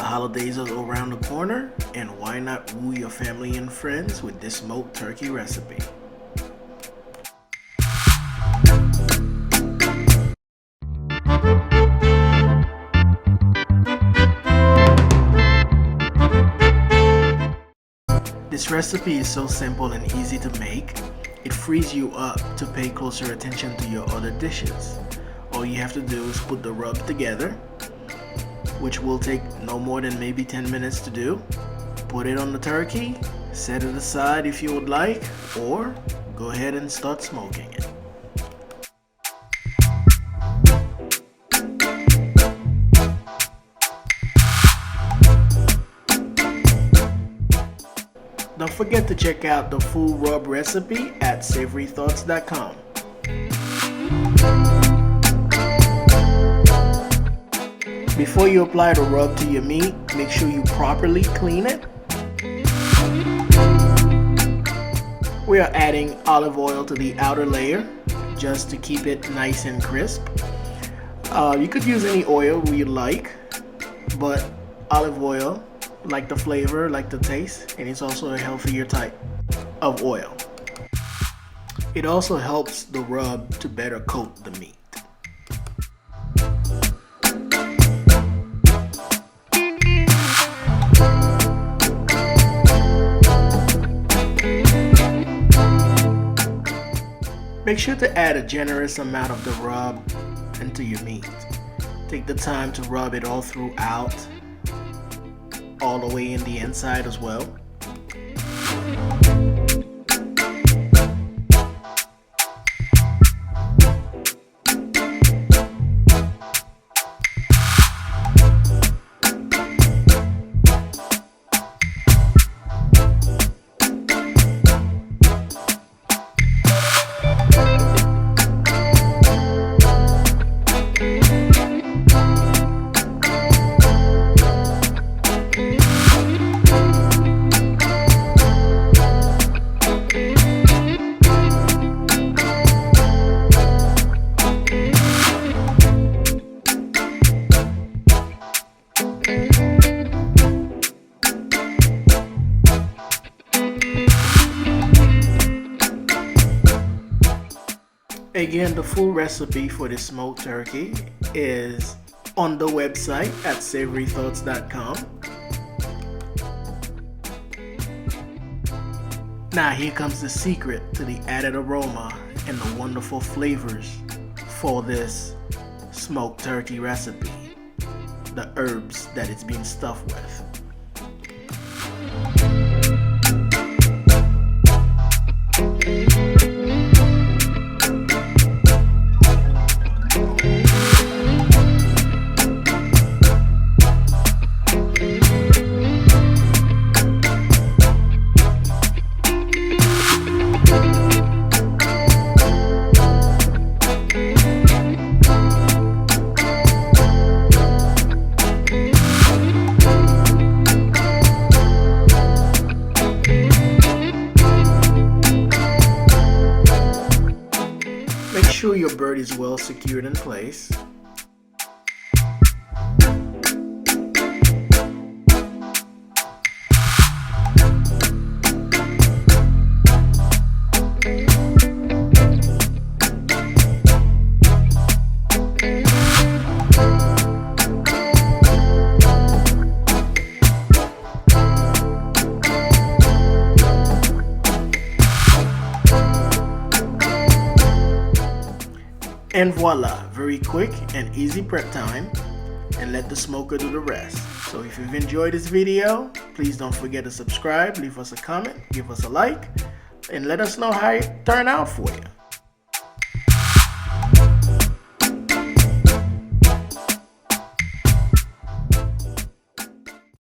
The holidays are around the corner, and why not woo your family and friends with this smoked turkey recipe? This recipe is so simple and easy to make, it frees you up to pay closer attention to your other dishes. All you have to do is put the rub together, which will take no more than maybe 10 minutes to do. Put it on the turkey, set it aside if you would like, or go ahead and start smoking it. Don't forget to check out the full rub recipe at savorythoughts.com. Before you apply the rub to your meat, make sure you properly clean it. We are adding olive oil to the outer layer just to keep it nice and crisp. You could use any oil you like, but olive oil, like the flavor, like the taste, and it's also a healthier type of oil. It also helps the rub to better coat the meat. Make sure to add a generous amount of the rub into your meat. Take the time to rub it all throughout, all the way in the inside as well. Again, the full recipe for this smoked turkey is on the website at savorythoughts.com. Now here comes the secret to the added aroma and the wonderful flavors for this smoked turkey recipe: the herbs that it's being stuffed with. Make sure your bird is well secured in place. And voila, very quick and easy prep time, and let the smoker do the rest. So if you've enjoyed this video, please don't forget to subscribe, leave us a comment, give us a like, and let us know how it turned out for you.